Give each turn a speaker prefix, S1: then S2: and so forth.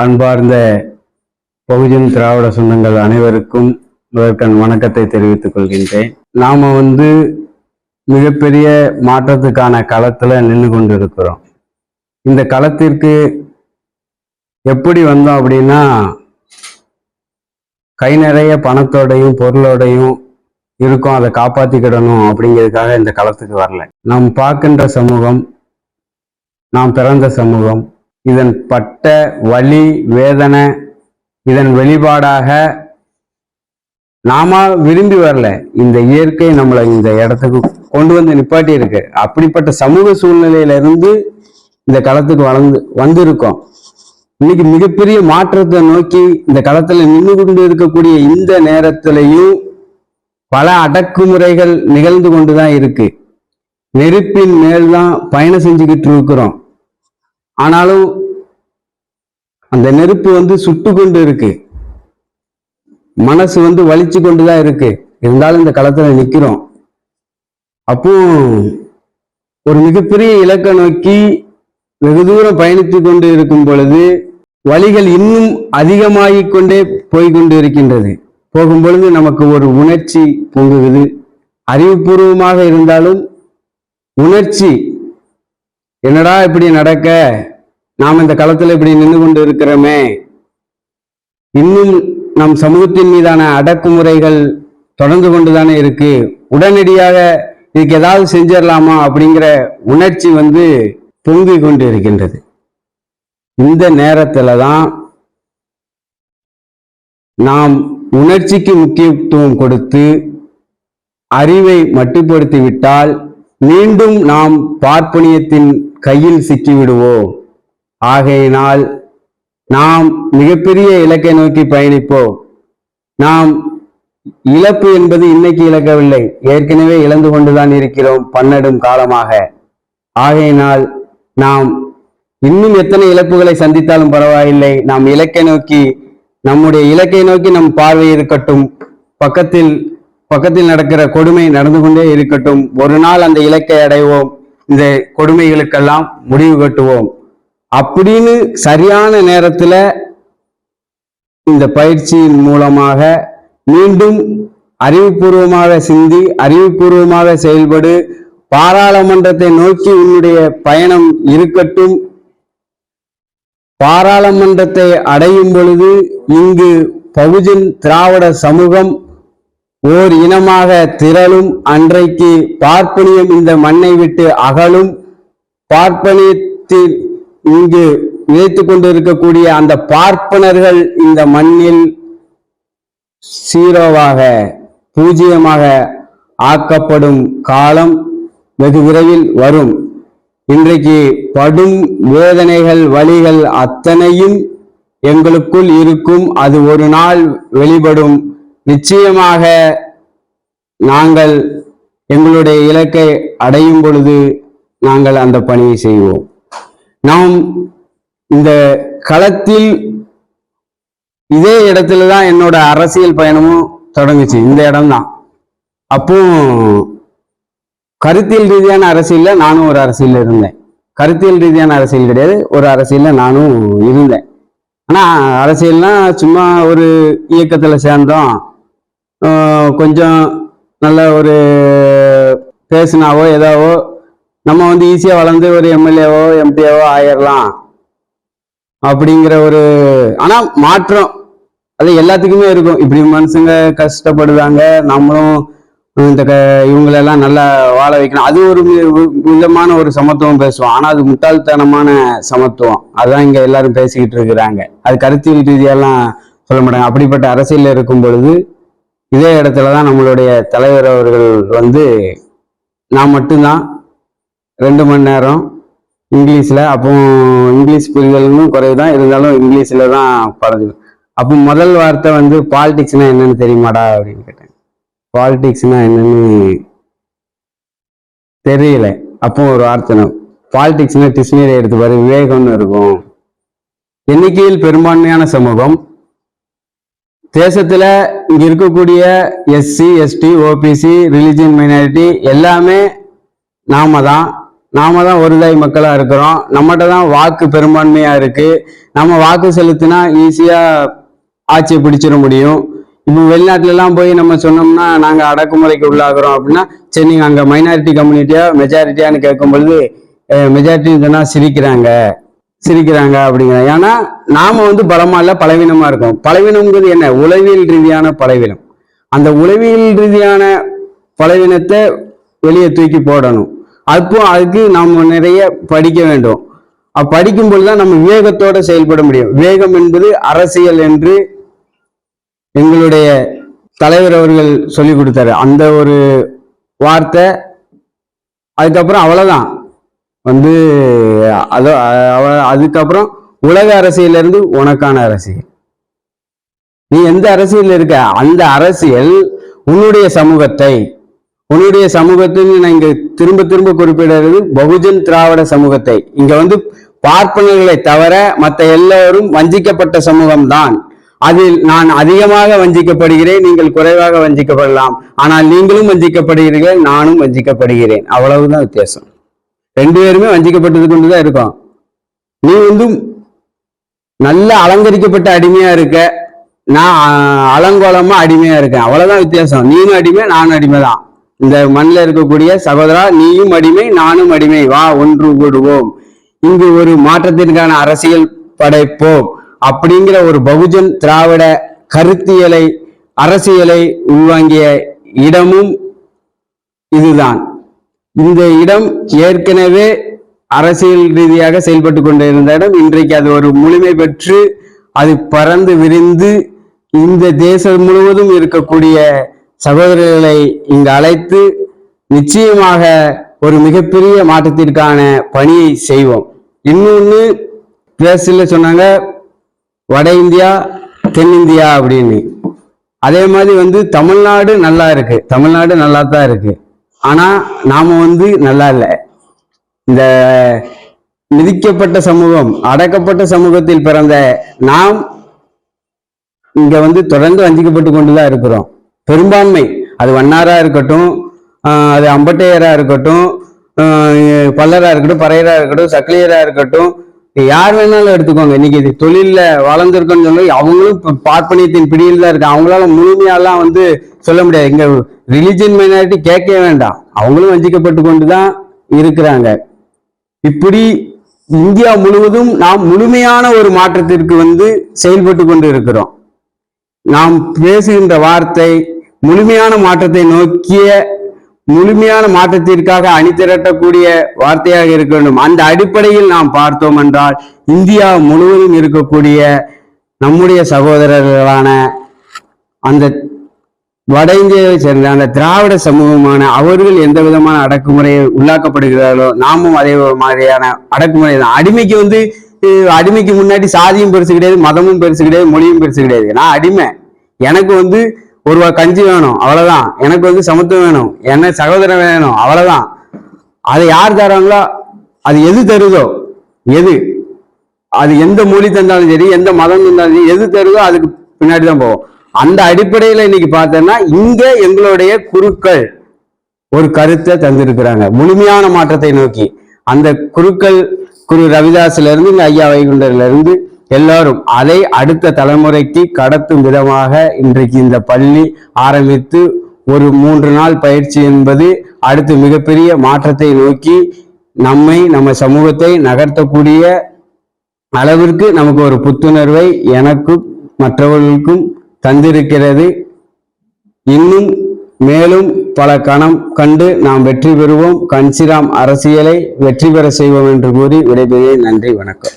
S1: அன்பார்ந்த பகுஜன் திராவிட சொந்தங்கள் அனைவருக்கும் முதற்கண் வணக்கத்தை தெரிவித்துக் கொள்கின்றேன். நாம மிகப்பெரிய மாற்றத்துக்கான களத்துல நின்று கொண்டு இருக்கிறோம். இந்த களத்திற்கு எப்படி வந்தோம் அப்படின்னா, கை நிறைய பணத்தோடையும் பொருளோடையும் இருக்கும், அதை காப்பாத்திக்கிடணும் அப்படிங்கிறதுக்காக இந்த களத்துக்கு வரல. நாம் பார்க்கின்ற சமூகம், நாம் பிறந்த சமூகம், இதன் பட்ட வலி வேதனை, இதன் வெளிப்பாடாக நாம விரும்பி வரல. இந்த இயற்கை நம்மளை இந்த இடத்துக்கு கொண்டு வந்து நிப்பாட்டி இருக்கு. அப்படிப்பட்ட சமூக சூழ்நிலையில இருந்து இந்த களத்துக்கு வந்திருக்கோம். இன்னைக்கு மிகப்பெரிய மாற்றத்தை நோக்கி இந்த களத்துல நின்று கொண்டு இருக்கக்கூடிய இந்த நேரத்திலையும் பல அடக்குமுறைகள் நிகழ்ந்து கொண்டுதான் இருக்கு. நெருப்பின் மேல்தான் பயணம் செஞ்சுக்கிட்டு இருக்கிறோம். ஆனாலும் அந்த நெருப்பு சுட்டு கொண்டு இருக்கு, மனசு வலிச்சு கொண்டுதான் இருக்கு. இருந்தாலும் இந்த களத்துல நிக்கிறோம். அப்போ ஒரு மிகப்பெரிய இலக்கை நோக்கி வெகு தூரம் பயணித்து கொண்டு இருக்கும் பொழுது வலிகள் இன்னும் அதிகமாகிக் கொண்டே போய்கொண்டு இருக்கின்றது. போகும் பொழுது நமக்கு ஒரு உணர்ச்சி பொங்குகிறது. அறிவுபூர்வமாக இருந்தாலும் உணர்ச்சி, என்னடா இப்படி நடக்க, நாம் இந்த களத்துல இப்படி நின்று கொண்டு இருக்கிறோமே, இன்னும் நம் சமூகத்தின் மீதான அடக்குமுறைகள் தொடர்ந்து கொண்டுதானே இருக்கு, உடனடியாக இதுக்கு ஏதாவது செஞ்சிடலாமா அப்படிங்கிற உணர்ச்சி பொங்கி கொண்டு இருக்கின்றது. இந்த நேரத்துல தான் நாம் உணர்ச்சிக்கு முக்கியத்துவம் கொடுத்து அறிவை மட்டுப்படுத்தி விட்டால் மீண்டும் நாம் பார்ப்பனியத்தின் கையில் சிக்கிவிடுவோம். ஆகையினால் நாம் மிகப்பெரிய இலக்கை நோக்கி பயணிப்போம். நாம் இழப்பு என்பது இன்னைக்கு இழக்கவில்லை, ஏற்கனவே இழந்து கொண்டுதான் இருக்கிறோம் பன்னெடும் காலமாக. ஆகையினால் நாம் இன்னும் எத்தனை இழப்புகளை சந்தித்தாலும் பரவாயில்லை, நாம் இலக்கை நோக்கி, நம்முடைய இலக்கை நோக்கி நம் பார்வை இருக்கட்டும். பக்கத்தில் நடக்கிற கொடுமை நடந்து கொண்டே இருக்கட்டும். ஒரு நாள் அந்த இலக்கை அடைவோம், இந்த கொடுமைகளுக்கெல்லாம் முடிவு கட்டுவோம் அப்படின்னு சரியான நேரத்துல இந்த பயிற்சியின் மூலமாக மீண்டும் அறிவுபூர்வமாக சிந்தி, அறிவுபூர்வமாக செயல்படு, பாராளுமன்றத்தை நோக்கி உன்னுடைய பயணம் இருக்கட்டும். பாராளுமன்றத்தை அடையும் பொழுது இங்கு பகுஜன் திராவிட சமூகம் ஓர் இனமாக திரளும். அன்றைக்கு பார்ப்பனியம் இந்த மண்ணை விட்டு அகலும். பார்ப்பனியத்தில் இங்கு நினைத்து கொண்டு இருக்கக்கூடிய அந்த பார்ப்பனர்கள் இந்த மண்ணில் சீரோவாக, பூஜ்ஜியமாக ஆக்கப்படும் காலம் வெகு விரைவில் வரும். இன்றைக்கு படும் வேதனைகள், வலிகள் அத்தனையும் எங்களுக்குள் இருக்கும். அது ஒரு நாள் வெளிப்படும். நிச்சயமாக நாங்கள் எங்களுடைய இலக்கை அடையும் பொழுது நாங்கள் அந்த பணியை செய்வோம். நாம் இந்த களத்தில் இதே இடத்துல தான் என்னோட அரசியல் பயணமும் தொடங்குச்சு. இந்த இடம்தான். அப்போ கருத்தியல் ரீதியான அரசியல்ல நானும் ஒரு அரசியல் இருந்தேன். கருத்தியல் ரீதியான அரசியல் கிடையாது, ஒரு அரசியல்ல நானும் இருந்தேன். ஆனா அரசியல்னா சும்மா ஒரு இயக்கத்துல சேர்ந்தோம், கொஞ்சம் நல்ல ஒரு பேசினாவோ ஏதாவோ நம்ம ஈஸியா வளர்ந்து ஒரு எம்எல்ஏவோ எம்பியாவோ ஆயிடலாம் அப்படிங்கிற ஒரு, ஆனா மாற்றம் அது எல்லாத்துக்குமே இருக்கும். இப்படி மனுஷங்க கஷ்டப்படுறாங்க, நம்மளும் இவங்களெல்லாம் நல்லா வாழ வைக்கணும், அது ஒரு விதமான ஒரு சமத்துவம் பேசுவோம். ஆனா அது முட்டாள்தனமான சமத்துவம். அதுதான் இங்க எல்லாரும் பேசிக்கிட்டு இருக்கிறாங்க. அது கருத்தியல் ரீதியெல்லாம் சொல்ல மாட்டாங்க. அப்படிப்பட்ட அரசியல் இருக்கும் பொழுது இதே இடத்துலதான் நம்மளுடைய தலைவர் அவர்கள் நான் மட்டும்தான் 2 மணி நேரம் இங்கிலீஷ்ல, அப்போ இங்கிலீஷ் புரிதலும் குறைவுதான், இருந்தாலும் இங்கிலீஷ்ல தான் பழகு. அப்போ முதல் வார்த்தை பாலிடிக்ஸ்னா என்னன்னு தெரியுமாடா அப்படின்னு கேட்டேன். பாலிடிக்ஸ்னா என்னன்னு தெரியல. அப்போ ஒரு வார்த்தை, பாலிடிக்ஸ்னா டிக்ஷனரி எடுத்து பாரு, விவேகம்னு இருக்கும். எண்ணிக்கையில் பெரும்பான்மையான சமூகம் தேசத்துல இங்க இருக்கக்கூடிய SC, ST, OBC, religion minority எல்லாமே நாம தான். நாம தான் ஒருதாய் மக்களா இருக்கிறோம், நம்மகிட்ட தான் வாக்கு பெரும்பான்மையா இருக்கு. நம்ம வாக்கு செலுத்தினா ஈஸியா ஆட்சியை பிடிச்சிட முடியும். இப்போ வெளிநாட்டுல எல்லாம் போய் நம்ம சொன்னோம்னா நாங்க அடக்குமுறைக்கு உள்ளாகிறோம் அப்படின்னா, சரி நீங்க அங்க மைனாரிட்டி கம்யூனிட்டியா மெஜாரிட்டியான்னு கேட்கும் பொழுது மெஜாரிட்டின்னு சொன்னா சிரிக்கிறாங்க அப்படிங்கிறாங்க. ஏன்னா நாம பலமா இல்ல, பலவீனமா இருக்கோம். பலவீனம்ங்கிறது என்ன? உளவியல் ரீதியான பலவீனம். அந்த உளவியல் ரீதியான பலவீனத்தை வெளியே தூக்கி போடணும். அதுக்கு நாம் நிறைய படிக்க வேண்டும். படிக்கும் பொழுதுதான் நம்ம விவேகத்தோட செயல்பட முடியும். விவேகம் என்பது அரசியல் என்று எங்களுடைய தலைவர் அவர்கள் சொல்லி கொடுத்தாரு. அந்த ஒரு வார்த்தை. அதுக்கப்புறம் அவ்வளவுதான் அதுக்கப்புறம் உலக அரசியல இருந்து உனக்கான அரசியல். நீ எந்த அரசியல் இருக்க, அந்த அரசியல் உன்னுடைய சமூகத்தை நான் இங்க திரும்ப திரும்ப குறிப்பிடுறது பகுஜன் திராவிட சமூகத்தை. இங்க பார்ப்பனர்களை தவிர மற்ற எல்லோரும் வஞ்சிக்கப்பட்ட சமூகம்தான். அதில் நான் அதிகமாக வஞ்சிக்கப்படுகிறேன், நீங்கள் குறைவாக வஞ்சிக்கப்படலாம். ஆனால் நீங்களும் வஞ்சிக்கப்படுகிறீர்கள், நானும் வஞ்சிக்கப்படுகிறேன். அவ்வளவுதான் வித்தியாசம். ரெண்டு பேருமே வஞ்சிக்கப்பட்டது கொண்டுதான் இருக்கோம். நீ நல்ல அலங்கரிக்கப்பட்ட அடிமையா இருக்க, நான் அலங்கோலமா அடிமையா இருக்கேன். அவ்வளவுதான் வித்தியாசம். நீனும் அடிமை, நானும் அடிமை தான். இந்த மண்ணில் இருக்கக்கூடிய சகோதரா, நீயும் அடிமை, நானும் அடிமை. வா, ஒன்று கூடுவோம், இங்கு ஒரு மாற்றத்திற்கான அரசியல் படைப்போம் அப்படிங்கிற ஒரு பகுஜன் திராவிட கருத்தியலை அரசியலை உள்வாங்கிய இடமும் இதுதான். இந்த இடம் ஏற்கனவே அரசியல் ரீதியாக செயல்பட்டு கொண்டிருந்த இடம். இன்றைக்கு அது ஒரு முழுமை பெற்று அது பறந்து விரிந்து இந்த தேசம் முழுவதும் இருக்கக்கூடிய சகோதரர்களை இங்கு அழைத்து நிச்சயமாக ஒரு மிகப்பெரிய மாற்றத்திற்கான பணியை செய்வோம். இன்னொன்னு பேசல சொன்னாங்க, வட இந்தியா தென்னிந்தியா அப்படின்னு. அதே மாதிரி தமிழ்நாடு நல்லா இருக்கு, தமிழ்நாடு நல்லா தான் இருக்கு. ஆனா நாம நல்லா இல்லை. இந்த மிதிக்கப்பட்ட சமூகம், அடக்கப்பட்ட சமூகத்தில் பிறந்த நாம் இங்க தொடர்ந்து வஞ்சிக்கப்பட்டு கொண்டுதான் இருக்கிறோம். பெரும்பான்மை, அது வண்ணாரா இருக்கட்டும், அது அம்பட்டையரா இருக்கட்டும், பல்லரா இருக்கட்டும், பறையரா இருக்கட்டும், சக்கிலியரா இருக்கட்டும், யார் வேணாலும் எடுத்துக்கோங்க. இன்னைக்கு இது தொழில வளர்ந்துருக்குன்னு சொல்லி அவங்களும் பார்ப்பனியத்தின் பிடியில் தான் இருக்கு. அவங்களால முழுமையெல்லாம் சொல்ல முடியாது. இங்க ரிலிஜியன் மைனாரிட்டி கேட்கவே வேண்டாம், அவங்களும் வஞ்சிக்கப்பட்டு கொண்டுதான் இருக்கிறாங்க. இப்படி இந்தியா முழுவதும் நாம் முழுமையான ஒரு மாற்றத்திற்கு செயல்பட்டு கொண்டு இருக்கிறோம். நாம் பேசுகின்ற வார்த்தை முழுமையான மாற்றத்தை நோக்கிய, முழுமையான மாற்றத்திற்காக அணிதிரட்டக்கூடிய வார்த்தையாக இருக்க வேண்டும். அந்த அடிப்படையில் நாம் பார்த்தோம் என்றால் இந்தியா முழுவதும் இருக்கக்கூடிய நம்முடைய சகோதரர்களான அந்த வட இந்தியாவை சேர்ந்த அந்த திராவிட சமூகமான அவர்கள் எந்த விதமான அடக்குமுறையை உள்ளாக்கப்படுகிறார்களோ நாமும் அதே மாதிரியான அடக்குமுறை தான். அடிமைக்கு முன்னாடி சாதியும் பெருசு கிடையாது, மதமும் பெருசு கிடையாது, மொழியும் பெருசு கிடையாது. நான் அடிமை. எனக்கு ஒரு கஞ்சி வேணும், அவ்வளவுதான். எனக்கு சமத்துவம் வேணும், என்ன சகோதரன் வேணும், அவ்வளவுதான். அதை யார் தராங்களோ, அது எது தருதோ, அது எந்த மொழி தந்தாலும் சரி, எந்த மதம் தந்தாலும் சரி, எது தருதோ அதுக்கு பின்னாடிதான் போவோம். அந்த அடிப்படையில இன்னைக்கு பார்த்தோம்னா இங்க எங்களுடைய குருக்கள் ஒரு கருத்தை தந்திருக்கிறாங்க முழுமையான மாற்றத்தை நோக்கி. அந்த குருக்கள், குரு ரவிதாஸ்ல இருந்து இங்க ஐயா வைகுண்டர்ல இருந்து எல்லாரும் அதை அடுத்த தலைமுறைக்கு கடத்தும் விதமாக இன்றைக்கு இந்த பள்ளி ஆரம்பித்து ஒரு 3 நாள் பயிற்சி என்பது அடுத்து மிகப்பெரிய மாற்றத்தை நோக்கி நம்ம சமூகத்தை நகர்த்தக்கூடிய அளவிற்கு நமக்கு ஒரு புத்துணர்வை எனக்கும் மற்றவர்களுக்கும் தந்திருக்கிறது. இன்னும் மேலும் பல கணம் கண்டு நாம் வெற்றி பெறுவோம். கன்சிராம் அரசியலை வெற்றி பெற செய்வோம் என்று கூறி விடைபெறுகிறேன். நன்றி, வணக்கம்.